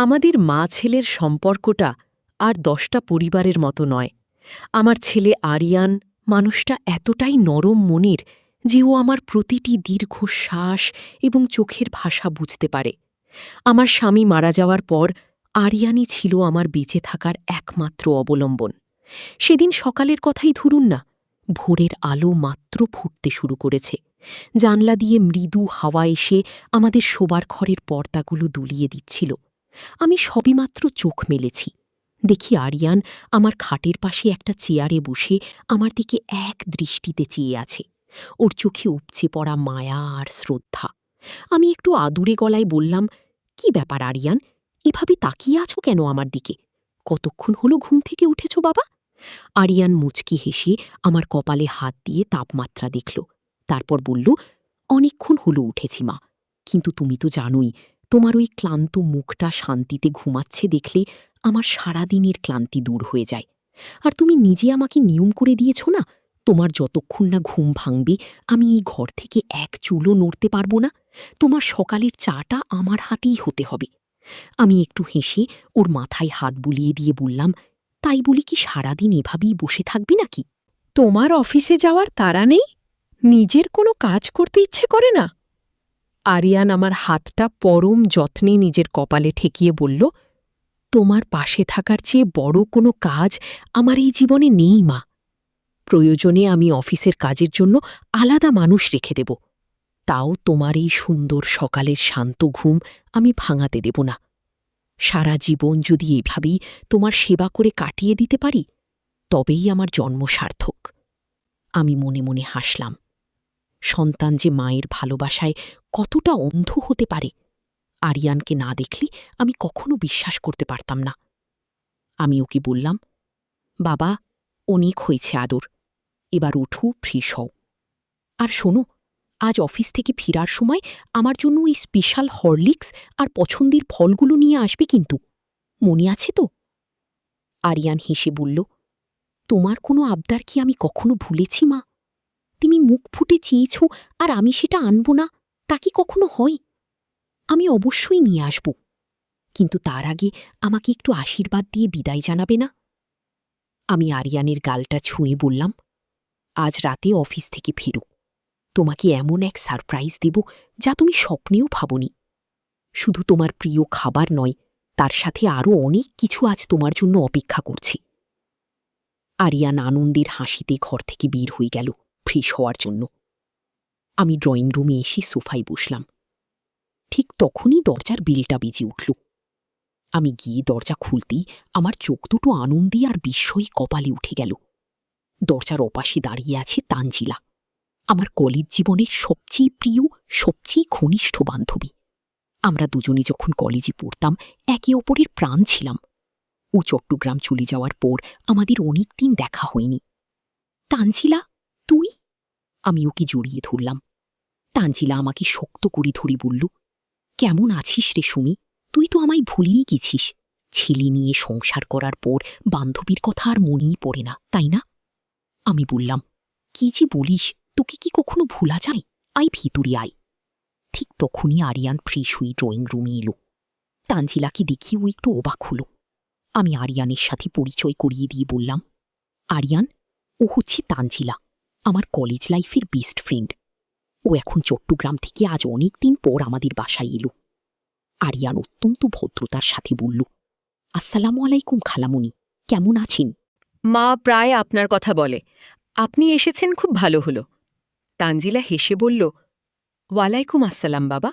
আমাদের মা ছেলের সম্পর্কটা আর 10টা পরিবারের মতো নয়। আমার ছেলে আরিয়ান মানুষটা এতটাই নরম মনের যে ও আমার প্রতিটি দীর্ঘশ্বাস এবং চোখের ভাষা বুঝতে পারে। আমার স্বামী মারা যাওয়ার পর আরিয়ানই ছিল আমার বেঁচে থাকার একমাত্র অবলম্বন। সেদিন সকালের কথাই ধরুন না, ভোরের আলো মাত্র ফুটতে শুরু করেছে। জানলা দিয়ে মৃদু হাওয়া এসে আমাদের শোবার ঘরের পর্দাগুলো দুলিয়ে দিচ্ছিল। আমি সবেমাত্র চোখ মেলেছি, দেখি আরিয়ান আমার খাটের পাশে একটা চেয়ারে বসে আমার দিকে এক দৃষ্টিতে চেয়ে আছে। ওর চোখে উপচে পড়া মায়া আর শ্রদ্ধা। আমি একটু আদুরে গলায় বললাম, কি ব্যাপার আরিয়ান, এভাবে তাকিয়ে আছো কেন আমার দিকে? কতক্ষণ হলো ঘুম থেকে উঠেছ বাবা? আরিয়ান মুচকি হেসে আমার কপালে হাত দিয়ে তাপমাত্রা দেখল, তারপর বলল, অনেকক্ষণ হলো উঠেছি মা, কিন্তু তুমি তো জানোই, তোমার ওই ক্লান্ত মুখটা শান্তিতে ঘুমাচ্ছে দেখলে আমার সারাদিনের ক্লান্তি দূর হয়ে যায়। আর তুমি নিজে আমাকে নিয়ম করে দিয়েছ না, তোমার যতক্ষণ না ঘুম ভাঙবে আমি এই ঘর থেকে এক চুলও নড়তে পারব না। তোমার সকালের চাটা আমার হাতেই হতে হবে। আমি একটু হেসে ওর মাথায় হাত বুলিয়ে দিয়ে বললাম, তাই বলি কি সারাদিন এভাবেই বসে থাকবি নাকি? তোমার অফিসে যাওয়ার তাড়া নেই? নিজের কোনো কাজ করতে ইচ্ছে করে না? আরিয়ান আমার হাতটা পরম যত্নে নিজের কপালে ঠেকিয়ে বলল, তোমার পাশে থাকার চেয়ে বড় কোনো কাজ আমার এই জীবনে নেই মা। প্রয়োজনে আমি অফিসের কাজের জন্য আলাদা মানুষ রেখে দেব, তাও তোমার এই সুন্দর সকালের শান্ত ঘুম আমি ভাঙাতে দেব না। সারা জীবন যদি এভাবেই তোমার সেবা করে কাটিয়ে দিতে পারি, তবেই আমার জন্ম সার্থক। আমি মনে মনে হাসলাম। সন্তান যে মায়ের ভালোবাসায় কতটা অন্ধ হতে পারে, আরিয়ানকে না দেখলে আমি কখনো বিশ্বাস করতে পারতাম না। আমি ওকে বললাম, বাবা, অনেক হয়েছে আদর, এবার উঠু, ফ্রেশ হও। আর শোনো, আজ অফিস থেকে ফেরার সময় আমার জন্য ওই স্পেশাল হরলিক্স আর পছন্দের ফলগুলো নিয়ে আসবে কিন্তু, মনে আছে তো? আরিয়ান হেসে বলল, তোমার কোনো আবদার কি আমি কখনো ভুলেছি মা? তুমি মুখ ফুটে চেয়েছ আর আমি সেটা আনব না, তা কি কখনো হয়? আমি অবশ্যই নিয়ে আসব, কিন্তু তার আগে আমাকে একটু আশীর্বাদ দিয়ে বিদায় জানাবে না? আমি আরিয়ানের গালটা ছুঁয়ে বললাম, আজ রাতে অফিস থেকে ফেরো, তোমাকে এমন এক সারপ্রাইজ দেব যা তুমি স্বপ্নেও ভাবনি। শুধু তোমার প্রিয় খাবার নয়, তার সাথে আরও অনেক কিছু আজ তোমার জন্য অপেক্ষা করছে। আরিয়ান আনন্দের হাসিতে ঘর থেকে বের হয়ে গেল ফ্রেশ হওয়ার জন্য। আমি ড্রয়িং রুমে এসে সোফায় বসলাম। ঠিক তখনই দরজার বেলটা বেজে উঠল। আমি গিয়ে দরজা খুলতেই আমার চোখ দুটো আনন্দে আর বিস্ময়ে কপালে উঠে গেল। দরজার ওপাশে দাঁড়িয়ে আছে তানজিলা, আমার কলেজ জীবনের সবচেয়ে প্রিয়, সবচেয়ে ঘনিষ্ঠ বান্ধবী। আমরা দুজনে যখন কলেজে পড়তাম একে অপরের প্রাণ ছিলাম। ও চট্টগ্রাম চলে যাওয়ার পর আমাদের অনেক দিন দেখা হয়নি। তানজিলা, তুই? আমি ওকে জড়িয়ে ধরলাম। তানজিলা আমাকে শক্ত করে ধরে বলল, কেমন আছিস রে সুমি? তুই তো আমায় ভুলিয়েই গেছিস। ছেলে নিয়ে সংসার করার পর বান্ধবীর কথা আর মনেই পড়ে না, তাই না? আমি বললাম, কি যে বলিস, তোকে কি কখনো ভোলা যায়? আয় ভিতরে আয়। ঠিক তখনই আরিয়ান ফ্রেশ হয়ে ড্রয়িং রুমে এলো। তানজিলাকে দেখি ও একটু অবাক হল। আমি আরিয়ানের সাথে পরিচয় করিয়ে দিয়ে বললাম, আরিয়ান, ও হচ্ছে তানজিলা, আমার কলেজ লাইফের বেস্ট ফ্রেন্ড। ও এখন চট্টগ্রাম থেকে আজ অনেক দিন পর আমাদের বাসায় এলো। আরিয়ান অত্যন্ত ভদ্রতার সাথে বলল, আসসালামু আলাইকুম খালামুনি, কেমন আছেন? মা প্রায় আপনার কথা বলে। আপনি এসেছেন, খুব ভালো হলো। তানজিলা হেসে বলল, ওয়ালাইকুম আসসালাম বাবা,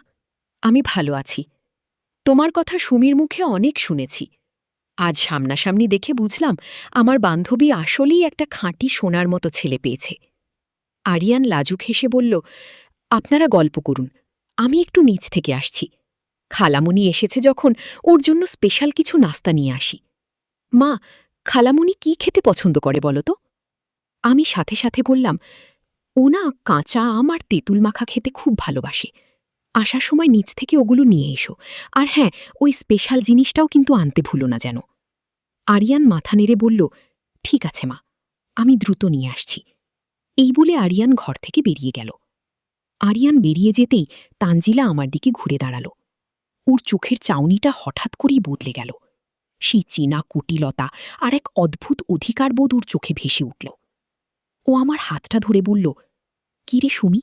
আমি ভালো আছি। তোমার কথা সুমির মুখে অনেক শুনেছি। আজ সামনাসামনি দেখে বুঝলাম আমার বান্ধবী আসলেই একটা খাঁটি সোনার মতো ছেলে পেয়েছে। আরিয়ান লাজুক হেসে বলল, আপনারা গল্প করুন, আমি একটু নিচ থেকে আসছি। খালামুনি এসেছে যখন, ওর জন্য স্পেশাল কিছু নাস্তা নিয়ে আসি। মা, খালামুনি কি খেতে পছন্দ করে বলো তো? আমি সাথে সাথে বললাম, ও না কাঁচা আম আর তেঁতুল মাখা খেতে খুব ভালোবাসে। আসার সময় নিচ থেকে ওগুলো নিয়ে এসো, আর হ্যাঁ, ওই স্পেশাল জিনিসটাও কিন্তু আনতে ভুলো না যেন। আরিয়ান মাথা নেড়ে বলল, ঠিক আছে মা, আমি দ্রুত নিয়ে আসছি। এই বলে আরিয়ান ঘর থেকে বেরিয়ে গেল। আরিয়ান বেরিয়ে যেতেই তানজিলা আমার দিকে ঘুরে দাঁড়াল। ওর চোখের চাউনিটা হঠাৎ করেই বদলে গেল। সেই চেনা কুটিলতা আর এক অদ্ভুত অধিকারবোধ ওর চোখে ভেসে উঠল। ও আমার হাতটা ধরে বলল, কিরে সুমি,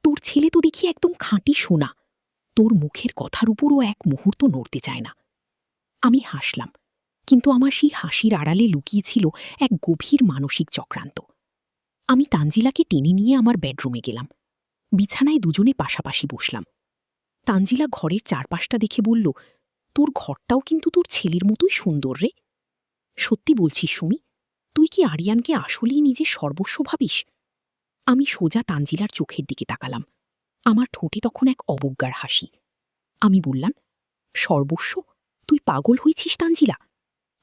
তোর ছেলে তো দেখি একদম খাঁটি সোনা। তোর মুখের কথার উপরও এক মুহূর্ত নড়তে চায় না। আমি হাসলাম, কিন্তু আমার সেই হাসির আড়ালে লুকিয়েছিল এক গভীর মানসিক চক্রান্ত। আমি তানজিলাকে টেনে নিয়ে আমার বেডরুমে গেলাম। বিছানায় দুজনে পাশাপাশি বসলাম। তানজিলা ঘরের চারপাশটা দেখে বলল, তোর ঘরটাও কিন্তু তোর ছেলের মতোই সুন্দর রে। সত্যি বলছিস সুমি, তুই কি আরিয়ানকে আসলেই নিজের সর্বস্ব ভাবিস? আমি সোজা তানজিলার চোখের দিকে তাকালাম। আমার ঠোঁটে তখন এক অবজ্ঞার হাসি। আমি বললাম, সর্বস্ব? তুই পাগল হয়েছিস তানজিলা?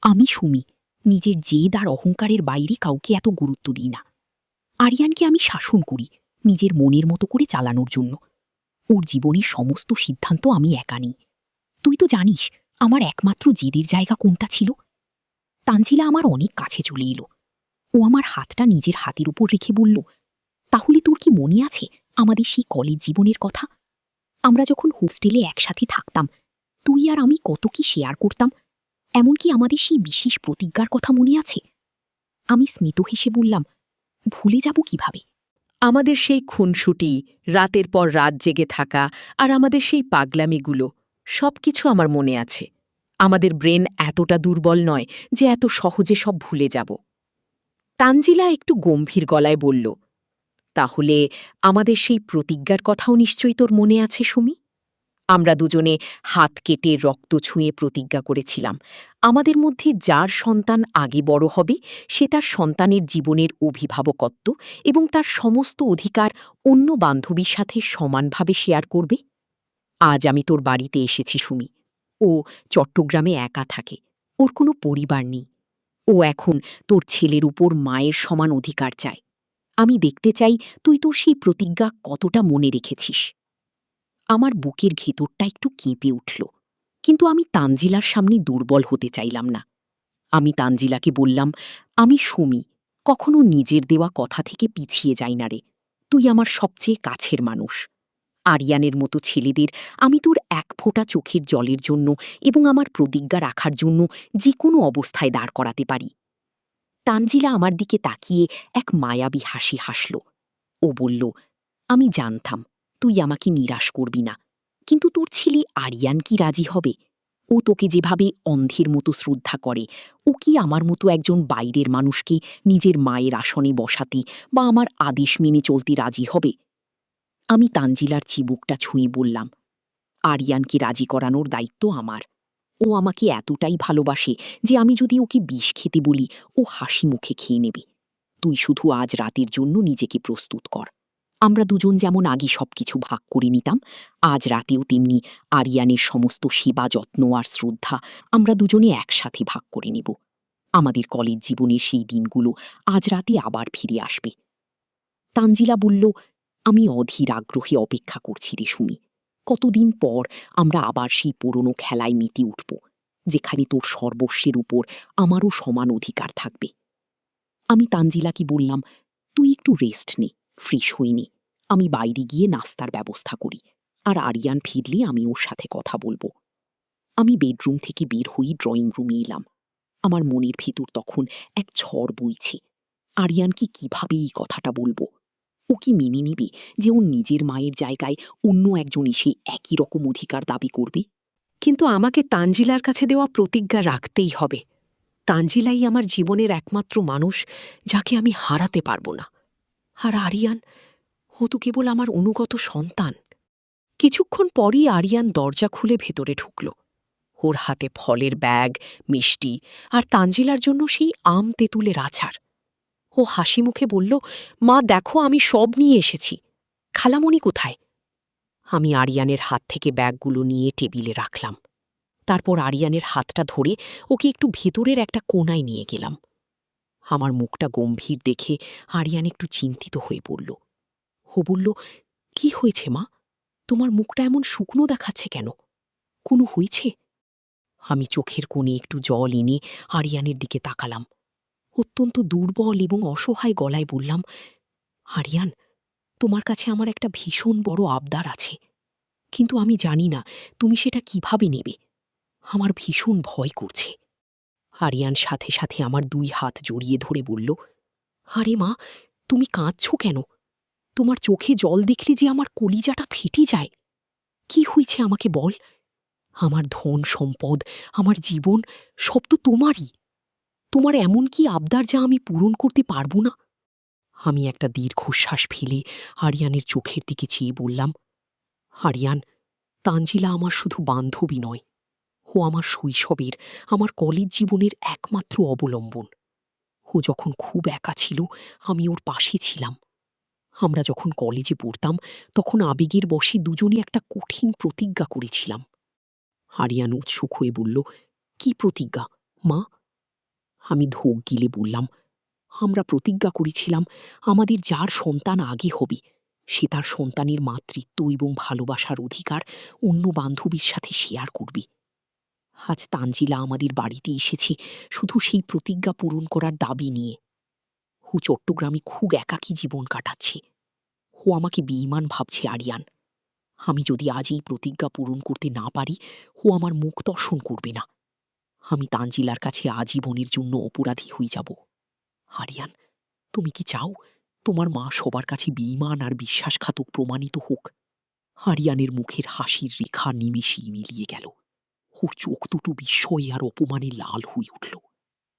আমি সুমি, নিজের জেদ আর অহংকারের বাইরে কাউকে এত গুরুত্ব দিই না। আরিয়ানকে আমি শাসন করি নিজের মনের মতো করে চালানোর জন্য। ওর জীবনের সমস্ত সিদ্ধান্ত আমি একা নিই। তুই তো জানিস আমার একমাত্র জেদের জায়গা কোনটা ছিল। তানজিলা আমার অনেক কাছে চলে এলো। ও আমার হাতটা নিজের হাতের উপর রেখে বলল, তাহলে তোর কি মনে আছে আমাদের সেই কলেজ জীবনের কথা? আমরা যখন হোস্টেলে একসাথে থাকতাম, তুই আর আমি কত কি শেয়ার করতাম। এমনকি আমাদের সেই বিশেষ প্রতিজ্ঞার কথা মনে আছে? আমি স্মিত হেসে বললাম, ভুলে যাব কিভাবে? আমাদের সেই খুনসুটি, রাতের পর রাত জেগে থাকা আর আমাদের সেই পাগলামিগুলো সবকিছু আমার মনে আছে। আমাদের ব্রেন এতটা দুর্বল নয় যে এত সহজে সব ভুলে যাব। তানজিলা একটু গম্ভীর গলায় বলল, তাহলে আমাদের সেই প্রতিজ্ঞার কথাও নিশ্চয়ই তোর মনে আছে সুমি? আমরা দুজনে হাত কেটে রক্ত ছুঁয়ে প্রতিজ্ঞা করেছিলাম, আমাদের মধ্যে যার সন্তান আগে বড় হবে সে তার সন্তানের জীবনের অভিভাবকত্ব এবং তার সমস্ত অধিকার অন্য বান্ধবীর সাথে সমানভাবে শেয়ার করবে। আজ আমি তোর বাড়িতে এসেছি সুমি। ও চট্টগ্রামে একা থাকে, ওর কোনো পরিবার নেই। ও এখন তোর ছেলের উপর মায়ের সমান অধিকার চায়। আমি দেখতে চাই তুই তোর সেই প্রতিজ্ঞা কতটা মনে রেখেছিস। আমার বুকের ভেতরটা একটু কেঁপে উঠল, কিন্তু আমি তানজিলার সামনে দুর্বল হতে চাইলাম না। আমি তানজিলাকে বললাম, আমি সুমি, কখনো নিজের দেওয়া কথা থেকে পিছিয়ে যাই না রে। তুই আমার সবচেয়ে কাছের মানুষ। আরিয়ানের মতো ছেলেদের আমি তোর এক ফোঁটা চোখের জলের জন্য এবং আমার প্রতিজ্ঞা রাখার জন্য যে কোনো অবস্থায় দাঁড় করাতে পারি। তানজিলা আমার দিকে তাকিয়ে এক মায়াবী হাসি হাসল। ও বলল, আমি জানতাম তুই আমাকে নিরাশ করবি না, কিন্তু তোর ছেলে আরিয়ান কি রাজি হবে? ও তোকে যেভাবে অন্ধের মতো শ্রদ্ধা করে, ও কি আমার মতো একজন বাইরের মানুষকে নিজের মায়ের আসনে বসাতে বা আমার আদেশ মেনে চলতে রাজি হবে? আমি তানজিলার চিবুকটা ছুঁয়ে বললাম, আরিয়ানকে রাজি করানোর দায়িত্ব আমার। ও আমাকে এতটাই ভালোবাসে যে আমি যদি ওকে বিষ খেতে বলি, ও হাসি মুখে খেয়ে নেবে। তুই শুধু আজ রাতের জন্য নিজেকে প্রস্তুত কর। আমরা দুজন যেমন আগে সবকিছু ভাগ করে নিতাম, আজ রাতেও তেমনি আরিয়ানের সমস্ত সেবা যত্ন আর শ্রদ্ধা আমরা দুজনে একসাথে ভাগ করে নেব। আমাদের কলেজ জীবনের সেই দিনগুলো আজ রাতে আবার ফিরে আসবে। তানজিলা বলল, আমি অধীর আগ্রহে অপেক্ষা করছি রে সুমি। কতদিন পর আমরা আবার সেই পুরনো খেলায় মেতে উঠব, যেখানে তোর সর্বস্বের উপর আমারও সমান অধিকার থাকবে। আমি তানজিলাকে বললাম, তুই একটু রেস্ট নে, ফ্রেশ হয়ে নে। আমি বাইরে গিয়ে নাস্তার ব্যবস্থা করি, আর আরিয়ান ফিরলে আমি ওর সাথে কথা বলবো। আমি বেডরুম থেকে বের হয়ে ড্রয়িং রুমে এলাম। আমার মনের ভিতর তখন এক ঝড় বইছে। আরিয়ানকে কিভাবে এই কথাটা বলবো? ও কি মেনে নেবে যে ওর নিজের মায়ের জায়গায় অন্য একজন এসে একই রকম অধিকার দাবি করবে? কিন্তু আমাকে তানজিলার কাছে দেওয়া প্রতিজ্ঞা রাখতেই হবে। তানজিলাই আমার জীবনের একমাত্র মানুষ যাকে আমি হারাতে পারবো না। আর আরিয়ান, ও তো কেবল আমার অনুগত সন্তান। কিছুক্ষণ পরই আরিয়ান দরজা খুলে ভেতরে ঢুকল। ওর হাতে ফলের ব্যাগ, মিষ্টি আর তানজিলার জন্য সেই আম তেঁতুলের আচার। ও হাসি মুখে বলল, মা দেখো, আমি সব নিয়ে এসেছি। খালামণি কোথায়? আমি আরিয়ানের হাত থেকে ব্যাগগুলো নিয়ে টেবিলে রাখলাম। তারপর আরিয়ানের হাতটা ধরে ওকে একটু ভেতরের একটা কোণায় নিয়ে গেলাম। আমার মুখটা গম্ভীর দেখে আরিয়ান একটু চিন্তিত হয়ে পড়ল। ও বলল, কি হয়েছে মা? তোমার মুখটা এমন শুকনো দেখাচ্ছে কেন? কোনো হয়েছে? আমি চোখের কোণে একটু জল এনে আরিয়ানের দিকে তাকালাম। অত্যন্ত দুর্বল এবং অসহায় গলায় বললাম, আরিয়ান, তোমার কাছে আমার একটা ভীষণ বড় আবদার আছে। কিন্তু আমি জানি না তুমি সেটা কিভাবে নেবে। আমার ভীষণ ভয় করছে। আরিয়ান সাথে সাথে আমার 2 হাত জড়িয়ে ধরে বলল, আরে মা, তুমি কাঁদছ কেন? তোমার চোখে জল দেখলে যে আমার কলিজাটা ফেটে যায়। কি হয়েছে আমাকে বল? আমার ধন সম্পদ, আমার জীবন সব তো তোমারই। তোমার এমন কি আবদার যা আমি পূরণ করতে পারব না? আমি একটা দীর্ঘশ্বাস ফেলে আরিয়ানের চোখের দিকে চেয়ে বললাম, আরিয়ান, তানজিলা আমার শুধু বান্ধবী নয়, ও আমার শৈশবের, আমার কলেজ জীবনের একমাত্র অবলম্বন। ও যখন খুব একা ছিল আমি ওর পাশে ছিলাম। আমরা যখন কলেজে পড়তাম তখন আবেগের বশে দুজনে একটা কঠিন প্রতিজ্ঞা করেছিলাম। আরিয়ান উৎসুক হয়ে বলল, কি প্রতিজ্ঞা, মা? আমি ধোক গিলে বললাম, আমরা প্রতিজ্ঞা করেছিলাম আমাদের যার সন্তান আগে হবে সে তার সন্তানের মাতৃত্ব এবং ভালোবাসার অধিকার অন্য বান্ধবীর সাথে শেয়ার করবে। আজ তানজিলা আমাদের বাড়িতে এসেছে শুধু সেই প্রতিজ্ঞা পূরণ করার দাবি নিয়ে। ও চট্টগ্রামে খুব একাকী জীবন কাটাচ্ছে। ও আমাকে বেঈমান ভাবছে আরিয়ান। আমি যদি আজ এই প্রতিজ্ঞা পূরণ করতে না পারি ও আমার মুখ দর্শন করবে না। আমি তানজিলার কাছে আজীবনের জন্য অপরাধী হয়ে যাব। আরিয়ান, তুমি কি চাও তোমার মা সবার কাছে বেঈমান আর বিশ্বাসঘাতক প্রমাণিত হোক? আরিয়ানের মুখের হাসির রেখা নিমেষেই মিলিয়ে গেল। ওর চোখ দুটো বিস্ময়ে আর অপমানে লাল হয়ে উঠল।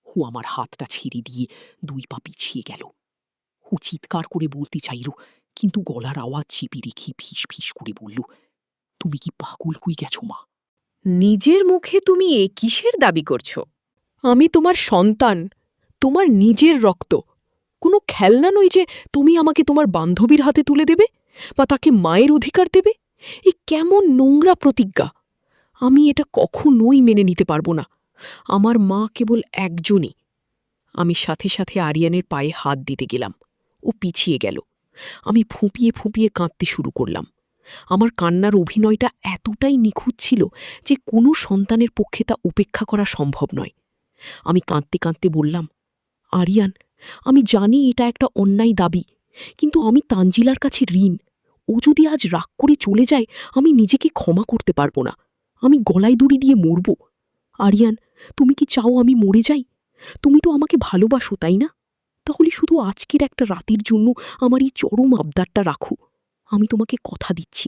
ও আমার হাতটা ছেড়ে দিয়ে 2 পা পিছিয়ে গেল। ও চিৎকার করে বলতে চাইল, কিন্তু গলার আওয়াজ চেপে রেখে ফিস ফিস করে বলল, তুমি কি পাগল হয়ে গেছো মা? নিজের মুখে তুমি এ কিসের দাবি করছ? আমি তোমার সন্তান, তোমার নিজের রক্ত। কোনো খেলনা নই যে তুমি আমাকে তোমার বান্ধবীর হাতে তুলে দেবে বা তাকে মায়ের অধিকার দেবে। এ কেমন নোংরা প্রতিজ্ঞা! আমি এটা কখনোই মেনে নিতে পারবো না। আমার মা কেবল একজনই। আমি সাথে সাথে আরিয়ানের পায়ে হাত দিতে গেলাম। ও পিছিয়ে গেল। আমি ফুঁপিয়ে ফুঁপিয়ে কাঁদতে শুরু করলাম। আমার কান্নার অভিনয়টা এতটাই নিখুঁত ছিল যে কোনো সন্তানের পক্ষে তা উপেক্ষা করা সম্ভব নয়। আমি কাঁদতে কাঁদতে বললাম, আরিয়ান, আমি জানি এটা একটা অন্যায় দাবি, কিন্তু আমি তানজিলার কাছে ঋণ। ও যদি আজ রাগ করে চলে যায় আমি নিজেকে ক্ষমা করতে পারবো না। আমি গলায় দড়ি দিয়ে মরব। আরিয়ান, তুমি কি চাও আমি মরে যাই? তুমি তো আমাকে ভালোবাসো, তাই না? তাহলে শুধু আজকের একটা রাতের জন্য আমার এই চরম আবদারটা রাখো। আমি তোমাকে কথা দিচ্ছি,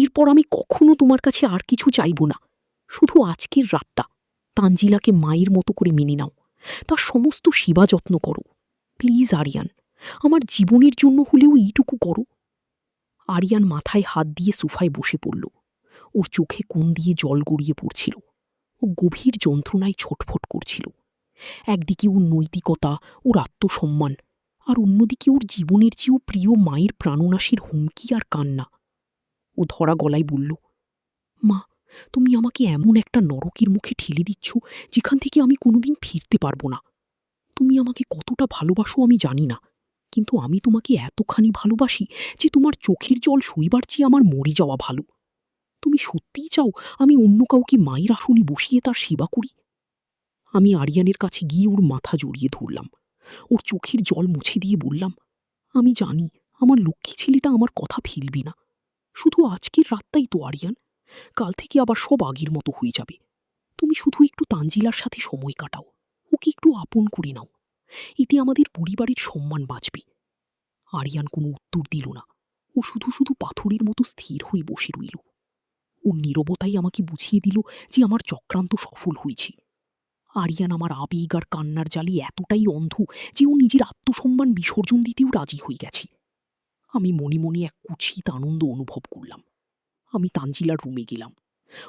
এরপর আমি কখনো তোমার কাছে আর কিছু চাইব না। শুধু আজকের রাতটা তানজিলাকে মায়ের মতো করে মেনে নাও, তার সমস্ত সেবা যত্ন করো। প্লিজ আরিয়ান, আমার জীবনের জন্য হলেও এইটুকু করো। আরিয়ান মাথায় হাত দিয়ে সোফায় বসে পড়ল। ওর চোখে কোণ দিয়ে জল গড়িয়ে পড়ছিল। ও গভীর যন্ত্রণায় ছটফট করছিল। একদিকে ওর নৈতিকতা, ওর আত্মসম্মান, আর অন্যদিকে ওর জীবনের চেয়েও প্রিয় মায়ের প্রাণনাশের হুমকি আর কান্না। ও ধরা গলায় বলল, মা, তুমি আমাকে এমন একটা নরকের মুখে ঠেলে দিচ্ছ যেখান থেকে আমি কোনোদিন ফিরতে পারবো না। তুমি আমাকে কতটা ভালোবাসো আমি জানি না, কিন্তু আমি তোমাকে এতখানি ভালোবাসি যে তোমার চোখের জল সইবার চেয়ে আমার মরে যাওয়া ভালো। তুমি সত্যিই চাও আমি অন্য কাউকে মায়ের আসনে বসিয়ে তার সেবা করি? আমি আরিয়ানের কাছে গিয়ে ওর মাথা জড়িয়ে ধরলাম। ওর চোখের জল মুছে দিয়ে বললাম, আমি জানি আমার লক্ষ্মী ছেলেটা আমার কথা ফেলবে না। শুধু আজকের রাতটাই তো আরিয়ান, কাল থেকে আবার সব আগের মতো হয়ে যাবে। তুমি শুধু একটু তানজিলার সাথে সময় কাটাও, ওকে একটু আপন করে নাও। এতে আমাদের পরিবারের সম্মান বাঁচবে। আরিয়ান কোনো উত্তর দিল না। ও শুধু শুধু পাথরের মতো স্থির হয়ে বসে রইল। ওর নীরবতাই আমাকে বুঝিয়ে দিল যে আমার চক্রান্ত সফল হয়েছে। আরিয়ান আমার আবেগ আর কান্নার জালে এতটাই অন্ধ যে ও নিজের আত্মসম্মান বিসর্জন দিতেও রাজি হয়ে গেছে। আমি মনে মনে এক কুৎসিত আনন্দ অনুভব করলাম। আমি তানজিলার রুমে গেলাম।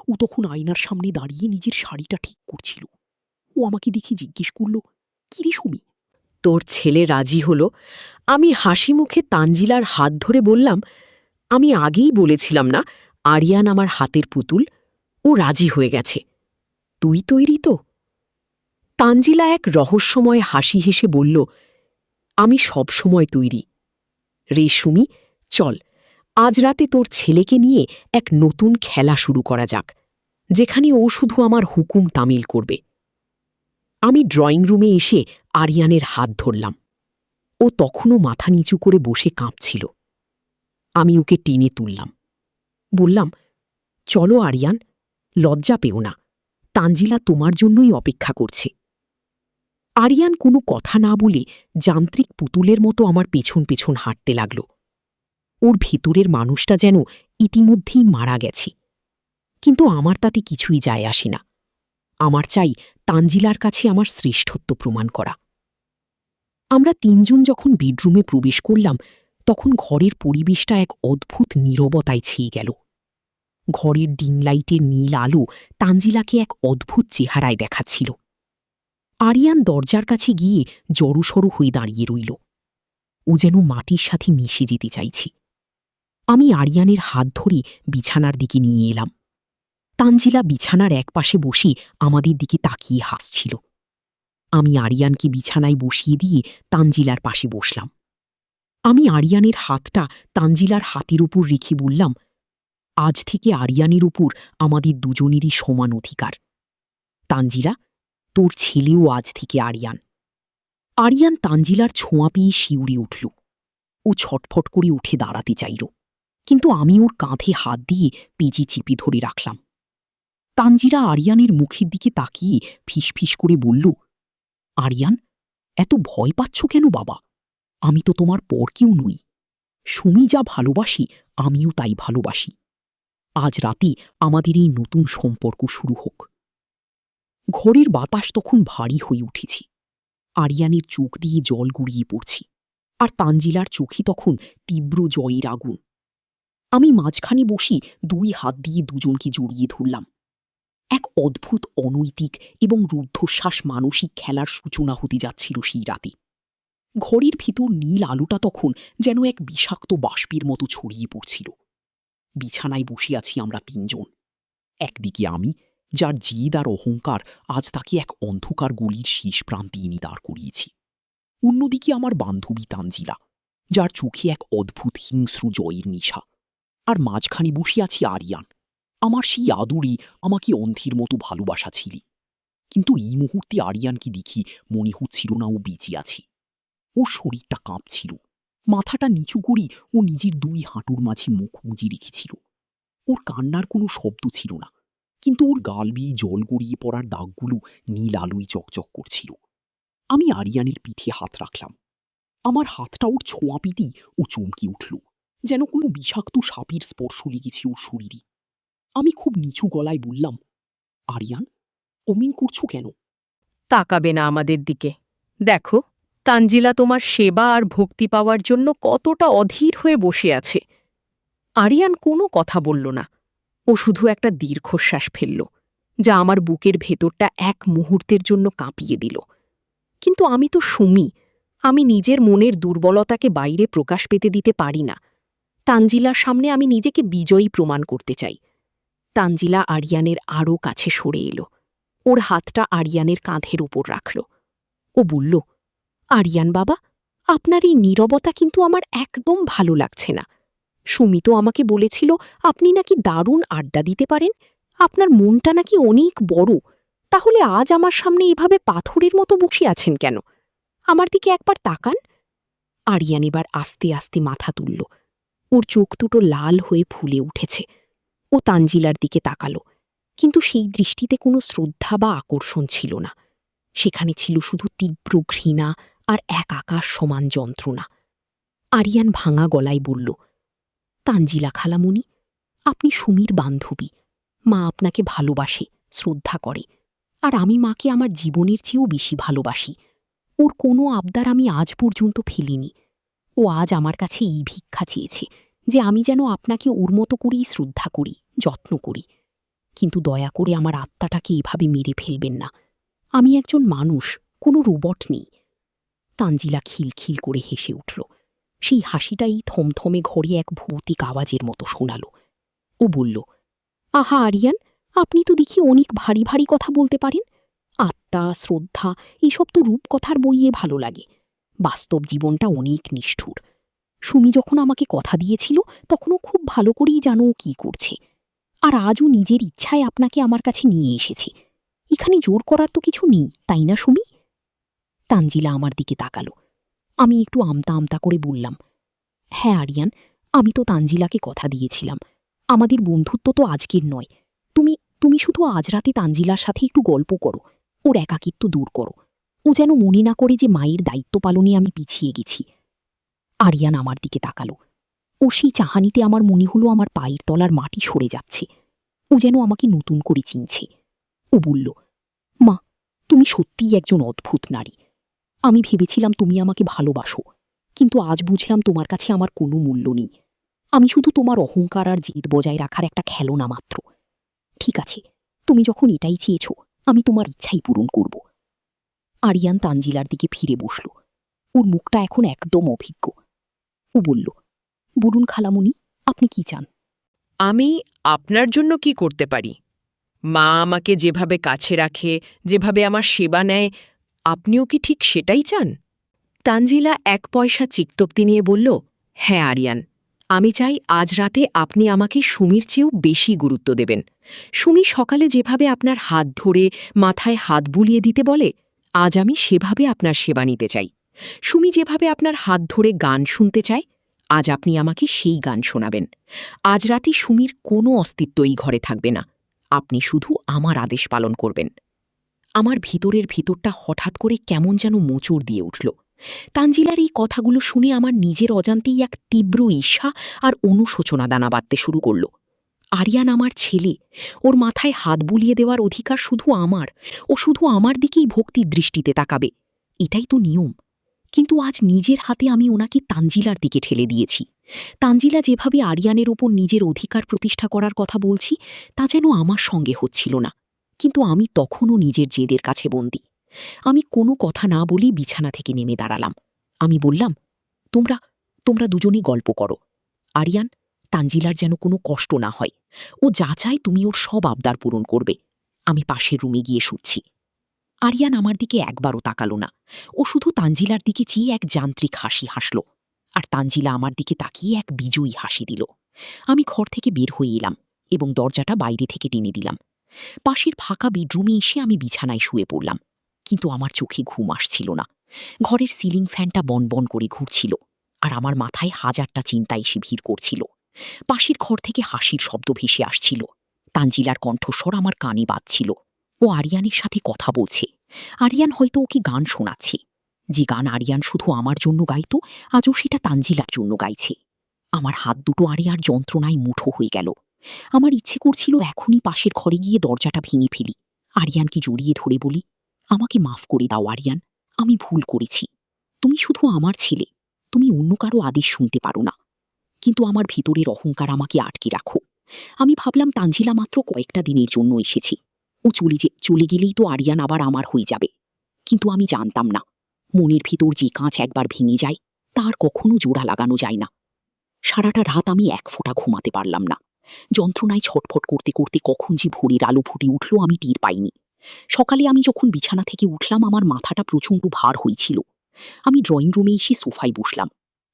ও তখন আয়নার সামনে দাঁড়িয়ে নিজের শাড়িটা ঠিক করছিল। ও আমাকে দেখে জিজ্ঞেস করল, কিরে সুমি, তোর ছেলে রাজি হলো? আমি হাসি মুখে তানজিলার হাত ধরে বললাম, আমি আগেই বলেছিলাম না আরিয়ান আমার হাতের পুতুল? ও রাজি হয়ে গেছে। তুই তৈরি তো? তানজিলা এক রহস্যময় হাসি হেসে বলল, আমি সব সময় তৈরি। রে সুমি, চল, আজ রাতে তোর ছেলেকে নিয়ে এক নতুন খেলা শুরু করা যাক, যেখানে ও শুধু আমার হুকুম তামিল করবে। আমি ড্রয়িং রুমে এসে আরিয়ানের হাত ধরলাম। ও তখনও মাথা নিচু করে বসে কাঁপছিল। আমি ওকে টেনে তুললাম। বললাম, চলো আরিয়ান, লজ্জা পেও না, তানজিলা তোমার জন্যই অপেক্ষা করছে। আরিয়ান কোনো কথা না বলে যান্ত্রিক পুতুলের মতো আমার পেছন পেছন হাঁটতে লাগল। ওর ভেতরের মানুষটা যেন ইতিমধ্যেই মারা গেছে। কিন্তু আমার তাতে কিছুই যায় আসে না। আমার চাই তানজিলার কাছে আমার শ্রেষ্ঠত্ব প্রমাণ করা। আমরা তিনজন যখন বেডরুমে প্রবেশ করলাম, তখন ঘরের পরিবেশটা এক অদ্ভুত নীরবতায় ছেয়ে গেল। ঘরের ডিম লাইটের নীল আলো তানজিলাকে এক অদ্ভুত চেহারায় দেখাচ্ছিল। আরিয়ান দরজার কাছে গিয়ে জড়সড় হয়ে দাঁড়িয়ে রইল। ও যেন মাটির সাথে মিশে যেতে চাইছে। আমি আরিয়ানের হাত ধরে বিছানার দিকে নিয়ে এলাম। তানজিলা বিছানার একপাশে বসে আমাদের দিকে তাকিয়ে হাসছিল। আমি আরিয়ানকে বিছানায় বসিয়ে দিয়ে তানজিলার পাশে বসলাম। আমি আরিয়ানের হাতটা তানজিলার হাতের উপর রেখে বললাম, আজ থেকে আরিয়ানের উপর আমাদের দুজনেরই সমান অধিকার। তানজিলা, তোর ছেলেও আজ থেকে আরিয়ান। আরিয়ান তানজিলার ছোঁয়া পেয়ে শিউরে উঠল। ও ছটফট করে উঠে দাঁড়াতে চাইল, কিন্তু আমি ওর কাঁধে হাত দিয়ে পেঁচে চেপে ধরে রাখলাম। তানজিলা আরিয়ানের মুখের দিকে তাকিয়ে ফিসফিস করে বলল, আরিয়ান, এত ভয় পাচ্ছ কেন বাবা? আমি তো তোমার পর কেউ নই। সুমি যা ভালোবাসি আমিও তাই ভালোবাসি। আজ রাতে আমাদের এই নতুন সম্পর্ক শুরু হোক। ঘরের বাতাস তখন ভারী হয়ে উঠেছে। আরিয়ানের চোখ দিয়ে জল গড়িয়ে পড়ছে, আর তানজিলার চোখে তখন তীব্র জয়ের আগুন। আমি মাঝখানে বসি দুই হাত দিয়ে দুজনকে জড়িয়ে ধরলাম। এক অদ্ভুত অনৈতিক এবং রুদ্ধশ্বাস মানসিক খেলার সূচনা হতে যাচ্ছিল সেই রাতে। ঘরের ভিতর নীল আলোটা তখন যেন এক বিষাক্ত বাষ্পের মতো ছড়িয়ে পড়ছিল। বিছানায় বসে আছি আমরা তিনজন। একদিকে আমি, যার জেদ আর অহংকার আজ তাকে এক অন্ধকার গলির শেষ প্রান্তে এনে দাঁড় করিয়েছি। অন্যদিকে আমার বান্ধবী তানজিলা, যার চোখে এক অদ্ভুত হিংস্র জয়ের নেশা। আর মাঝখানে বসে আছি আরিয়ান, আমার সেই আদুরে আমাকে অন্ধের মতো ভালোবাসা ছিলি। কিন্তু এই মুহূর্তে আরিয়ানকে দেখি মনে হচ্ছিল না ও বেঁচে আছে। ওর শরীরটা কাঁপছিল, মাথাটা নিচু করে ও নিজের দুই হাঁটুর মাঝে মুখ গুঁজে রেখেছিল। ওর কান্নার কোনো শব্দ ছিল না, কিন্তু ওর গাল বেয়ে জল গড়িয়ে পড়ার দাগগুলো নীল আলোয় চকচক করছিল। আমি আরিয়ানের পিঠে হাত রাখলাম। আমার হাতটা ওর ছোঁয়া পেতেই ও চমকে উঠল, যেন কোনো বিষাক্ত সাপের স্পর্শ লেগেছে ওর শরীরে। আমি খুব নিচু গলায় বললাম, আরিয়ান, অমিন করছো কেন? তাকাবে না আমাদের দিকে। দেখো, তানজিলা তোমার সেবা আর ভক্তি পাওয়ার জন্য কতটা অধীর হয়ে বসে আছে। আরিয়ান কোনো কথা বলল না। ও শুধু একটা দীর্ঘশ্বাস ফেলল, যা আমার বুকের ভেতরটা এক মুহূর্তের জন্য কাঁপিয়ে দিল। কিন্তু আমি তো সুমি, আমি নিজের মনের দুর্বলতাকে বাইরে প্রকাশ পেতে দিতে পারি না। তানজিলার সামনে আমি নিজেকে বিজয়ী প্রমাণ করতে চাই। তানজিলা আরিয়ানের আরও কাছে সরে এলো। ওর হাতটা আরিয়ানের কাঁধের উপর রাখল। ও বলল, আরিয়ান বাবা, আপনার এই নীরবতা কিন্তু আমার একদম ভালো লাগছে না। সুমি তো আমাকে বলেছিল আপনি নাকি দারুণ আড্ডা দিতে পারেন, আপনার মনটা নাকি অনেক বড়। তাহলে আজ আমার সামনে এভাবে পাথরের মতো বসে আছেন কেন? আমার দিকে একবার তাকান। আরিয়ান এবার আস্তে আস্তে মাথা তুলল। ওর চোখ দুটো লাল হয়ে ফুলে উঠেছে। ও তানজিলার দিকে তাকালো, কিন্তু সেই দৃষ্টিতে কোনো শ্রদ্ধা বা আকর্ষণ ছিল না। সেখানে ছিল শুধু তীব্র ঘৃণা আর এক আকাশ সমান যন্ত্রণা। আরিয়ান ভাঙা গলায় বলল, তানজিলা খালামণি, আপনি সুমির বান্ধবী। মা আপনাকে ভালোবাসে, শ্রদ্ধা করে, আর আমি মাকে আমার জীবনের চেয়েও বেশি ভালোবাসি। ওর কোনো আবদার আমি আজ পর্যন্ত ফেলিনি। ও আজ আমার কাছে এই ভিক্ষা চেয়েছে যে আমি যেন আপনাকে ওর মতো করেই শ্রদ্ধা করি, যত্ন করি। কিন্তু দয়া করে আমার আত্মাটাকে এভাবে মেরে ফেলবেন না। আমি একজন মানুষ, কোনো রোবট নেই। তানজিলা খিলখিল করে হেসে উঠল। সেই হাসিটাই থমথমে ঘরে এক ভৌতিক আওয়াজের মতো শোনাল। ও বলল, আহা আরিয়ান, আপনি তো দেখি অনেক ভারী ভারী কথা বলতে পারেন। আত্মা, শ্রদ্ধা, এইসব তো রূপকথার বইয়ে ভালো লাগে। বাস্তব জীবনটা অনেক নিষ্ঠুর। সুমি যখন আমাকে কথা দিয়েছিল তখনও খুব ভালো করেই জানো ও কী করছে। আর আজও নিজের ইচ্ছায় আপনাকে আমার কাছে নিয়ে এসেছি। এখানে জোর করার তো কিছু নেই, তাই না সুমি? তানজিলা আমার দিকে তাকালো। আমি একটু আমতা আমতা করে বললাম, হ্যাঁ আরিয়ান, আমি তো তানজিলাকে কথা দিয়েছিলাম। আমাদের বন্ধুত্ব তো আজকের নয়। তুমি তুমি শুধু আজ রাতে তানজিলার সাথে একটু গল্প করো, ওর একাকিত্ব দূর করো। ও যেন মনে না করে যে মায়ের দায়িত্ব পালনে আমি পিছিয়ে গেছি। আরিয়ান আমার দিকে তাকালো। ও সেই চাহানিতে আমার মনে হলো আমার পায়ের তলার মাটি সরে যাচ্ছে। ও যেন আমাকে নতুন করে চিনছে। ও বলল, মা, তুমি সত্যিই একজন অদ্ভুত নারী। আমি ভেবেছিলাম তুমি আমাকে ভালোবাসো, কিন্তু আজ বুঝলাম তোমার কাছে আমার কোনো মূল্য নেই। আমি শুধু তোমার অহংকার আর জেদ বজায় রাখার একটা খেলনা মাত্র। ঠিক আছে, তুমি যখন এটাই চেয়েছ, আমি তোমার ইচ্ছাই পূরণ করব। আরিয়ান তানজিলার দিকে ফিরে বসল। ওর মুখটা এখন একদম অভিজ্ঞ। ও বলল, বলুন খালামণি, আপনি কি চান? আমি আপনার জন্য কি করতে পারি? মা আমাকে যেভাবে কাছে রাখে, যেভাবে আমার সেবা নেয়, আপনিও কি ঠিক সেটাই চান? তানজিলা এক পয়সা চিকতপ্তি নিয়ে বলল, হ্যাঁ আরিয়ান, আমি চাই আজ রাতে আপনি আমাকে সুমির চেয়েও বেশি গুরুত্ব দেবেন। সুমি সকালে যেভাবে আপনার হাত ধরে মাথায় হাত বুলিয়ে দিতে বলে, আজ আমি সেভাবে আপনার সেবা নিতে চাই। সুমি যেভাবে আপনার হাত ধরে গান শুনতে চায়, আজ আপনি আমাকে সেই গান শোনাবেন। আজ রাতে সুমির কোনো অস্তিত্ব এই ঘরে থাকবে না। আপনি শুধু আমার আদেশ পালন করবেন। আমার ভিতরটা হঠাৎ করে কেমন যেন মোচড় দিয়ে উঠল। তানজিলার এই কথাগুলো শুনে আমার নিজের অজান্তেই এক তীব্র ঈর্ষা আর অনুশোচনা দানা বাঁধতে শুরু করল। আরিয়ান আমার ছেলে, ওর মাথায় হাত বুলিয়ে দেওয়ার অধিকার শুধু আমার। ও শুধু আমার দিকেই ভক্তির দৃষ্টিতে তাকাবে, এটাই তো নিয়ম। কিন্তু আজ নিজের হাতে আমি ওনাকে তানজিলার দিকে ঠেলে দিয়েছি। তানজিলা যেভাবে আরিয়ানের ওপর নিজের অধিকার প্রতিষ্ঠা করার কথা বলছি, তা যেন আমার সঙ্গে হচ্ছিল না। কিন্তু আমি তখনও নিজের জেদের কাছে বন্দী। আমি কোনো কথা না বলেই বিছানা থেকে নেমে দাঁড়ালাম। আমি বললাম, তোমরা তোমরা দুজনেই গল্প করো। আরিয়ান, তানজিলার যেন কোনো কষ্ট না হয়। ও যা চায় তুমি ওর সব আবদার পূরণ করবে। আমি পাশের রুমে গিয়ে শুচ্ছি। আরিয়ান আমার দিকে একবারও তাকালো না। ও শুধু তানজিলার দিকে চেয়ে এক যান্ত্রিক হাসি হাসল, আর তানজিলা আমার দিকে তাকিয়ে এক বিজয়ী হাসি দিল। আমি ঘর থেকে বের হয়ে এলাম এবং দরজাটা বাইরে থেকে টেনে দিলাম। পাশের ফাঁকা বেডরুমে এসে আমি বিছানায় শুয়ে পড়লাম, কিন্তু আমার চোখে ঘুম আসছিল না। ঘরের সিলিং ফ্যানটা বনবন করে ঘুরছিল, আর আমার মাথায় হাজারটা চিন্তা এসে ভিড় করছিল। পাশের ঘর থেকে হাসির শব্দ ভেসে আসছিল। তানজিলার কণ্ঠস্বর আমার কানে বাজছিল। ও আরিয়ানের সাথে কথা বলছে। আরিয়ান হয়তো ওকে গান শোনাচ্ছে। যে গান আরিয়ান শুধু আমার জন্য গাইত, আজও সেটা তানজিলার জন্য গাইছে। আমার হাত দুটো আরিয়ার যন্ত্রণায় মুঠো হয়ে গেল। আমার ইচ্ছে করছিল এখনই পাশের ঘরে গিয়ে দরজাটা ভেঙে ফেলি। আরিয়ানকে জড়িয়ে ধরে বলি, আমাকে মাফ করে দাও আরিয়ান, আমি ভুল করেছি। তুমি শুধু আমার ছেলে, তুমি অন্য কারো আদেশ শুনতে পারো না। কিন্তু আমার ভিতরের অহংকার আমাকে আটকে রাখো। আমি ভাবলাম তানজিলা মাত্র কয়েকটা দিনের জন্য এসেছি। ও চলে গেলেই তো আরিয়ান আবার আমার হয়ে যাবে। কিন্তু আমি জানতাম না, মনের ভিতর যে কাঁচ একবার ভেঙে যায়, তার কখনো জোড়া লাগানো যায় না। সারাটা রাত আমি এক ফোঁটা ঘুমাতে পারলাম না। যন্ত্রণায় ছটফট করতে করতে কখন যে ভোরের আলো ফুটে উঠল আমি টের পাইনি। সকালে আমি যখন বিছানা থেকে উঠলাম, আমার মাথাটা প্রচণ্ড ভার হয়েছিল। আমি ড্রয়িং রুমে এসে সোফায় বসলাম।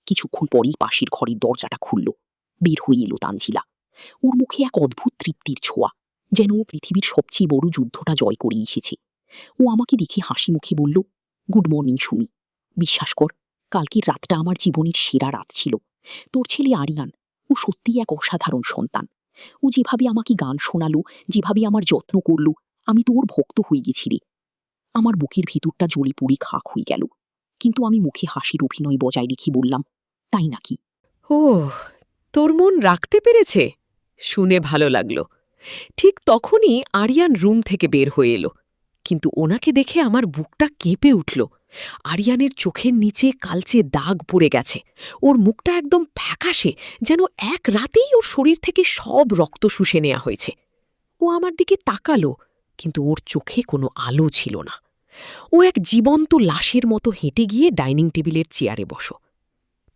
কিছুক্ষণ পরেই পাশের ঘরের দরজাটা খুলল। বের হয়ে এলো তানজিলা। ওর মুখে এক অদ্ভুত তৃপ্তির ছোঁয়া, যেন ও পৃথিবীর সবচেয়ে বড় যুদ্ধটা জয় করে এসেছে। ও আমাকে দেখে হাসি মুখে বলল, গুড মর্নিং সুমি। বিশ্বাস কর, কালকের রাতটা আমার জীবনের সেরা রাত ছিল। তোর ছেলে আরিয়ান, ও সত্যিই এক অসাধারণ সন্তান। ও যেভাবে আমাকে গান শোনালো, যেভাবে আমার যত্ন করল, আমি তো ওর ভক্ত হয়ে গেছি রে। আমার বুকের ভিতরটা জ্বলে পুড়ে খাক হয়ে গেল, কিন্তু আমি মুখে হাসির অভিনয় বজায় রেখে বললাম, তাই নাকি? ও, তোর মন রাখতে পেরেছে? শুনে ভালো লাগল। ঠিক তখনই আরিয়ান রুম থেকে বের হয়ে এলো, কিন্তু ওনাকে দেখে আমার বুকটা কেঁপে উঠল। আরিয়ানের চোখের নিচে কালচে দাগ পড়ে গেছে। ওর মুখটা একদম ফ্যাকাশে, যেন এক রাতেই ওর শরীর থেকে সব রক্ত শুষে নেওয়া হয়েছে। ও আমার দিকে তাকালো, কিন্তু ওর চোখে কোনো আলো ছিল না। ও এক জীবন্ত লাশের মতো হেঁটে গিয়ে ডাইনিং টেবিলের চেয়ারে বসো।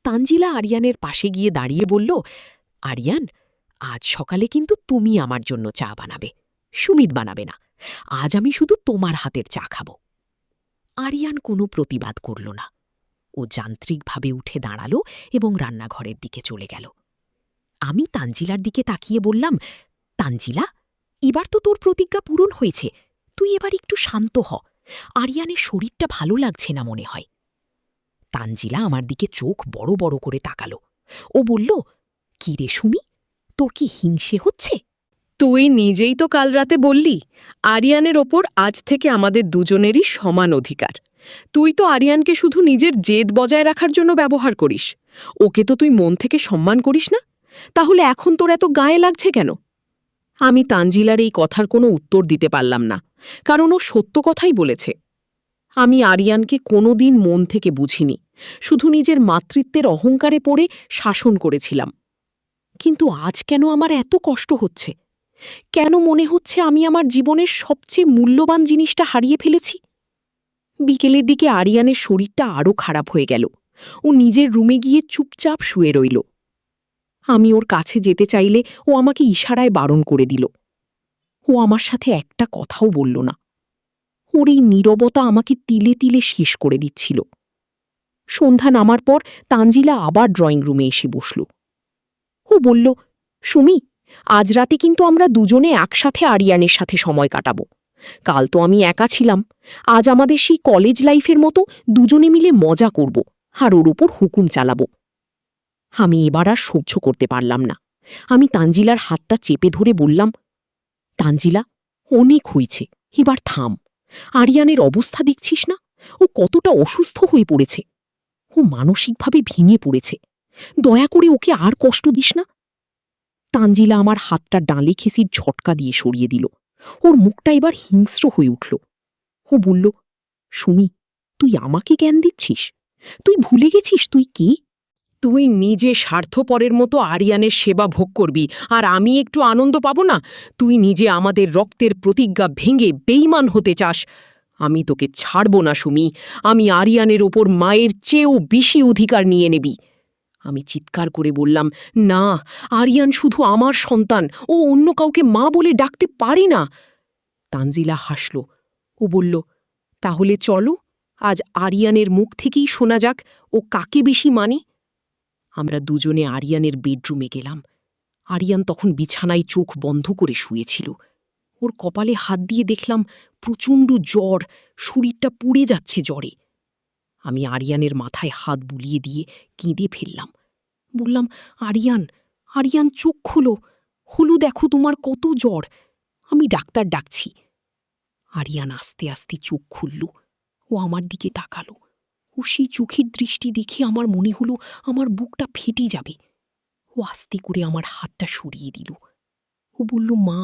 তানজিলা আরিয়ানের পাশে গিয়ে দাঁড়িয়ে বলল, আরিয়ান, আজ সকালে কিন্তু তুমি আমার জন্য চা বানাবে, সুমিত বানাবে না। আজ আমি শুধু তোমার হাতের চা খাব। আরিয়ান কোনো প্রতিবাদ করল না। ও যান্ত্রিকভাবে উঠে দাঁড়াল এবং রান্নাঘরের দিকে চলে গেল। আমি তানজিলার দিকে তাকিয়ে বললাম, তানজিলা, এবার তো তোর প্রতিজ্ঞা পূরণ হয়েছে, তুই এবার একটু শান্ত হ। আরিয়ানের শরীরটা ভালো লাগছে না মনে হয়। তানজিলা আমার দিকে চোখ বড় বড় করে তাকালো। ও বলল, কি রে সুমি, তোর কি হিংসে হচ্ছে? তুই নিজেই তো কাল রাতে বললি আরিয়ানের ওপর আজ থেকে আমাদের দুজনেরই সমান অধিকার। তুই তো আরিয়ানকে শুধু নিজের জেদ বজায় রাখার জন্য ব্যবহার করিস, ওকে তো তুই মন থেকে সম্মান করিস না। তাহলে এখন তোর এত গায়ে লাগছে কেন? আমি তানজিলার এই কথার কোনো উত্তর দিতে পারলাম না, কারণ ও সত্য কথাই বলেছে। আমি আরিয়ানকে কোনোদিন মন থেকে বুঝিনি, শুধু নিজের মাতৃত্বের অহংকারে পড়ে শাসন করেছিলাম। কিন্তু আজ কেন আমার এত কষ্ট হচ্ছে? কেন মনে হচ্ছে আমি আমার জীবনের সবচেয়ে মূল্যবান জিনিসটা হারিয়ে ফেলেছি? বিকেলের দিকে আরিয়ানের শরীরটা আরও খারাপ হয়ে গেল। ও নিজের রুমে গিয়ে চুপচাপ শুয়ে রইল। আমি ওর কাছে যেতে চাইলে ও আমাকে ইশারায় বারণ করে দিল। ও আমার সাথে একটা কথাও বলল না। ওর এই নীরবতা আমাকে তিলে তিলে শেষ করে দিচ্ছিল। সন্ধ্যা নামার পর তানজিলা আবার ড্রয়িং রুমে এসে বসল। ও বলল, সুমি, আজ রাতে কিন্তু আমরা দুজনে একসাথে আরিয়ানের সাথে সময় কাটাবো। কাল তো আমি একা ছিলাম, আজ আমাদের সেই কলেজ লাইফের মতো দুজনে মিলে মজা করব আর ওর উপর হুকুম চালাবো। আমি এবার আর সহ্য করতে পারলাম না। আমি তানজিলার হাতটা চেপে ধরে বললাম, তানজিলা, অনেক হয়েছে, এবার থাম। আরিয়ানের অবস্থা দেখছিস না? ও কতটা অসুস্থ হয়ে পড়েছে। ও মানসিকভাবে ভেঙে পড়েছে। দয়া করে ওকে আর কষ্ট দিস না। তানজিলা আমার হাতটা ডালে খেসির ঝটকা দিয়ে সরিয়ে দিল। ওর মুখটা এবার হিংস্র হয়ে উঠল। ও বলল, সুমি, তুই আমাকে জ্ঞান দিচ্ছিস? তুই ভুলে গেছিস তুই কে? তুই নিজে স্বার্থপরের মতো আরিয়ানের সেবা ভোগ করবি, আর আমি একটু আনন্দ পাব না? তুই নিজে আমাদের রক্তের প্রতিজ্ঞা ভেঙে বেঈমান হতে চাস। আমি তোকে ছাড়ব না সুমি। আমি আরিয়ানের ওপর মায়ের চেয়েও বেশি অধিকার নিয়ে নেবি। আমি চিৎকার করে বললাম, না, আরিয়ান শুধু আমার সন্তান, ও অন্য কাউকে মা বলে ডাকতে পারি না। তানজিলা হাসল। ও বলল, তাহলে চলো, আজ আরিয়ানের মুখ থেকেই শোনা যাক ও কাকে বেশি মানে। আমরা দুজনে আরিয়ানের বেডরুমে গেলাম। আরিয়ান তখন বিছানায় চোখ বন্ধ করে শুয়েছিল। ওর কপালে হাত দিয়ে দেখলাম প্রচণ্ড জ্বর, শরীরটা পুড়ে যাচ্ছে জ্বরে। আমি আরিয়ানের মাথায় হাত বুলিয়ে দিয়ে কেঁদে ফেললাম। বললাম, আরিয়ান, আরিয়ান, চোখ খুলো, হলু, দেখো তোমার কত জ্বর। আমি ডাক্তার ডাকছি। আরিয়ান আস্তে আস্তে চোখ খুলল। ও আমার দিকে তাকালো। ও সেই চোখের দৃষ্টি দেখে আমার মনে হলো আমার বুকটা ফেটে যাবে। ও আস্তে করে আমার হাতটা সরিয়ে দিল। ও বলল, মা,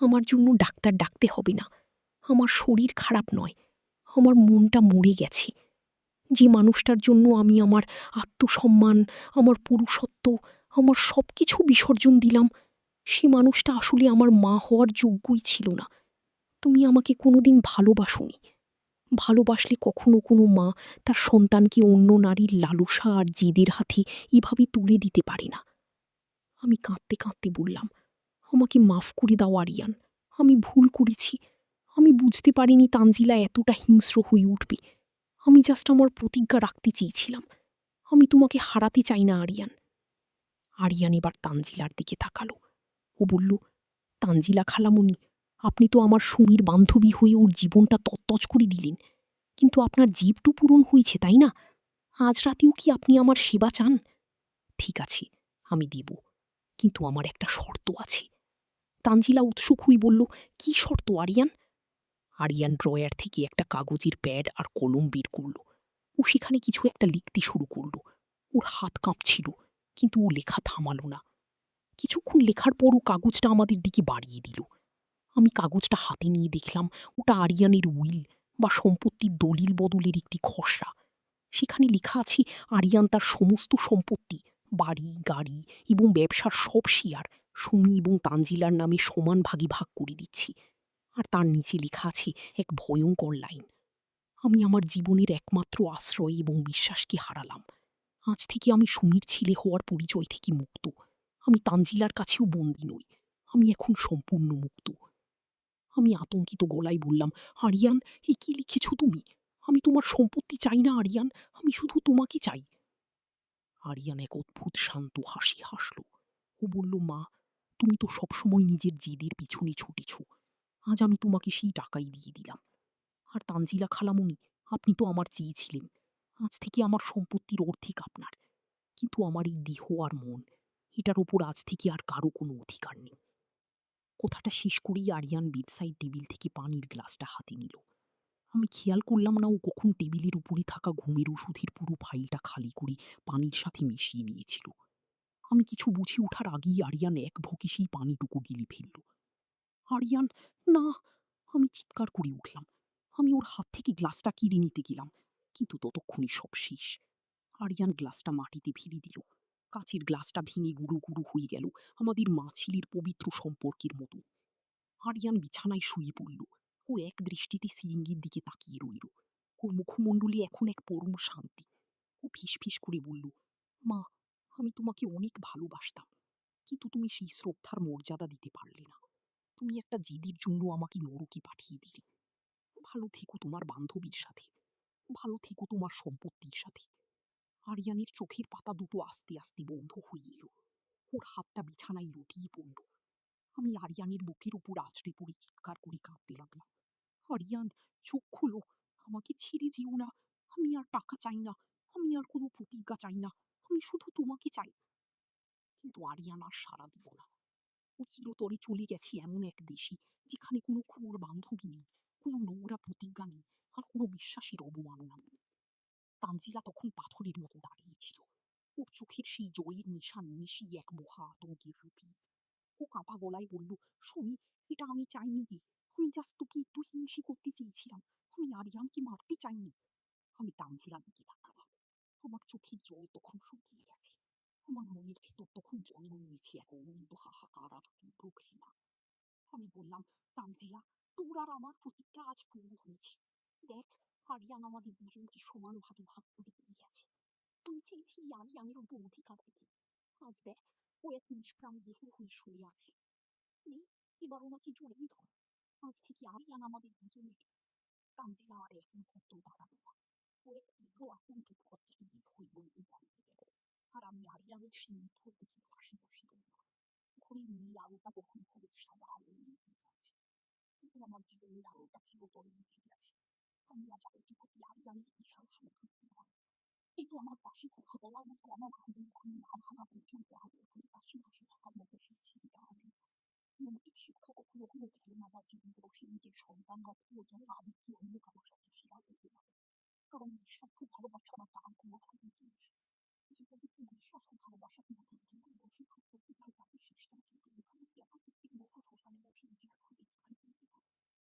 আমার জন্য ডাক্তার ডাকতে হবে না। আমার শরীর খারাপ নয়, আমার মনটা মরে গেছে। যে মানুষটার জন্য আমি আমার আত্মসম্মান, আমার পুরুষত্ব, আমার সব কিছু বিসর্জন দিলাম, সে মানুষটা আসলে আমার মা হওয়ার যোগ্যই ছিল না। তুমি আমাকে কোনোদিন ভালোবাসোনি। ভালোবাসলে কখনো কোনো মা তার সন্তানকে অন্য নারীর লালসা আর জেদের হাতে এভাবে তুলে দিতে পারে না। আমি কাঁদতে কাঁদতে বললাম, আমাকে মাফ করে দাও আরিয়ান, আমি ভুল করেছি। আমি বুঝতে পারিনি তানজিলা এতটা হিংস্র হয়ে উঠবে। আমি জাস্ট আমার প্রতিজ্ঞা রাখতে চেয়েছিলাম। আমি তোমাকে হারাতে চাই না আরিয়ান। আরিয়ান এবার তানজিলার দিকে তাকালো। ও বলল, তানজিলা খালামণি, আপনি তো আমার সুমির বান্ধবী হয়ে ওর জীবনটা তত্তচ করে দিলেন, কিন্তু আপনার জিভটু পূরণ হয়েছে, তাই না? আজ রাতেও কি আপনি আমার সেবা চান? ঠিক আছে, আমি দেব, কিন্তু আমার একটা শর্ত আছে। তানজিলা উৎসুক হয়ে বলল, কি শর্ত আরিয়ান? আরিয়ান ড্রয়ার থেকে একটা কাগজের প্যাড আর কলম বের করল। ও সেখানে কিছু একটা লিখতে শুরু করল। ওর হাত কাঁপছিল, কিন্তু ও লেখা থামালো না। কিছুক্ষণ লেখার পর ও কাগজটা আমাদের দিকে বাড়িয়ে দিল। আমি কাগজটা হাতে নিয়ে দেখলাম ওটা আরিয়ানের উইল বা সম্পত্তির দলিল বদলের একটি খসড়া। সেখানে লেখা আছে আরিয়ান তার সমস্ত সম্পত্তি, বাড়ি, গাড়ি এবং ব্যবসার সব শেয়ার সুমি এবং তানজিলার নামে সমান ভাগে ভাগ করে দিচ্ছি। আর তার নিচে লেখা আছে এক ভয়ঙ্কর লাইন, আমি আমার জীবনের একমাত্র আশ্রয় এবং বিশ্বাসকে হারালাম। আজ থেকে আমি সুমির ছেলে হওয়ার পরিচয় থেকে মুক্ত। আমি তানজিলার কাছেও বন্দী নই। আমি এখন সম্পূর্ণ মুক্ত। আমি আতঙ্কিত গলায় বললাম, আরিয়ান, এ কি লিখেছ তুমি? আমি তোমার সম্পত্তি চাই না আরিয়ান, আমি শুধু তোমাকে চাই। আরিয়ান এক অদ্ভুত শান্ত হাসি হাসল। ও বলল, মা, তুমি তো সবসময় নিজের জেদের পিছনে ছুটেছ। আজ আমি তোমাকে সেই টাকাই দিয়ে দিলাম। আর তানজিলা খালামণি, আপনি তো আমার চেয়েছিলেন। আজ থেকে আমার সম্পত্তির অর্ধেক আপনার, কিন্তু আমার এই দেহ আর মন, এটার ওপর আজ থেকে আর কারো কোনো অধিকার নেই। কথাটা শেষ করেই আরিয়ান বেডসাইড টেবিল থেকে পানির গ্লাসটা হাতে নিল। আমি খেয়াল করলাম না ও কখন টেবিলের উপরে থাকা ঘুমের ওষুধের পুরো ফাইলটা খালি করে পানির সাথে মিশিয়ে নিয়েছিল। আমি কিছু বুঝে ওঠার আগেই আরিয়ান এক ভোগে সেই পানিটুকু গিলে ফেলল। আরিয়ান, না! আমি চিৎকার করে উঠলাম। আমি ওর হাত থেকে গ্লাসটা কেড়ে নিতে গেলাম, কিন্তু ততক্ষণে সব শেষ। আরিয়ান গ্লাসটা মাটিতে ফেলে দিল। কাঁচের গ্লাসটা ভেঙে গুঁড়ো গুঁড়ো হয়ে গেল, আমাদের মা ছেলের পবিত্র সম্পর্কের মতো। আরিয়ান বিছানায় শুয়ে পড়ল। ও এক দৃষ্টিতে সিলিংয়ের দিকে তাকিয়ে রইল। ওর মুখমণ্ডলে এখন এক পরম শান্তি। ও ফিস করে বলল, মা, আমি তোমাকে অনেক ভালোবাসতাম, কিন্তু তুমি সেই শ্রদ্ধার মর্যাদা দিতে পারলে না। তুমি একটা জেদের জন্য আমাকে নরকে পাঠিয়ে দিলে। ভালো থেকো তোমার বান্ধবীর সাথে, ভালো থেকো তোমার সম্পত্তির সাথে। আরিয়ানের চোখের পাতা দুটো আস্তে আস্তে বন্ধ হয়ে এলো। ওর হাতটা বিছানায় লুটিয়ে পড়ল। আমি আরিয়ানের বুকের উপর আছড়ে পড়ে চিৎকার করে কাঁদতে লাগলাম। আরিয়ান, চোখ খোলো, আমাকে ছেড়ে যেও না। আমি আর টাকা চাই না, আমি আর কোনো প্রতিজ্ঞা চাই না, আমি শুধু তোমাকে চাই। কিন্তু আরিয়ান আর সাড়া দিল না। ও চিরতরে চলে গেছে এমন এক দেশে যেখানে কোনো ক্রূর বান্ধবী নেই, কোনো নোংরা প্রতিজ্ঞা নেই, আর কোনো বিশ্বাসের অবমাননা নেই। তানজিলা তখন পাথরের মতো দাঁড়িয়েছিল। ওর চোখের সেই জয়ের নিশান মিশিয়ে এক মহা আতঙ্কের রূপী। ও কাঁপা গলায় বলল, সুমি, এটা আমি চাইনি দি। আমি জাস্ট তোকে একটু হিংসে করতে চেয়েছিলাম। আমি আরিয়ানকে মারতে চাইনি। আমি তানজিলার দিকে তাকালাম। আমার চোখের জল তখন শুকিয়ে গেছে। আমার মনের ভেতর তখন জন্ম নিয়েছে এক অনন্ত হাহাকার আর তীব্র ঘৃণা। আমি বললাম, তানজিলা, তোর আর আমার প্রতিজ্ঞা আজ পূর্ণ হয়েছে। দেখ, আরিয়ান আমাদের দুজনকে সমানভাবে ভাগ করে দিয়ে গেছে। তুই চেয়েছিলি আরিয়ানের উপর অধিকার দিতে। আজ দেখ, ও এক নিষ্প্রাণ দেহ হয়ে শুয়ে আছে। নেই, এবার ওনাকে জড়িয়ে ধর। আজ থেকে আরিয়ান আমাদের দুজনের। তানজিলা আর এখন কত দাঁড়ানো না। ও এক তীব্র আতঙ্কের পর থেকে বের হয়ে বলতে দাঁড়িয়ে গেল। আর আমি আরিয়ানের সেই নিথর দেখে পাশে বসে রইলাম। ঘড়ির নীল আলোটা তখন হলুদ সাদা আলো নিয়ে যাচ্ছে, কিন্তু আমার জীবনের আলোটা চিরতরে নিভে গেছে। আমি আজ কোটি কোটি আরিয়ানের বিশাল সন্তুষ্ট নয়। কিন্তু আমার পাশে কথা বলার মতো, আমার ঘুমের ঘুম না ভাঙা পর্যন্ত আদর করে পাশে বসে থাকার মতো সেই ছেলেটা আমি। নৈতিক শিক্ষা কখনো কোনো খেলনা বা জীবন বসে নিজের সন্তান বা প্রিয়জন আবেগকে অন্য কারোর সাথে শেয়ার করতে যাবে, কারণ নিঃস্বার্থ ভালোবাসা বা তার কোনো ভালো জিনিস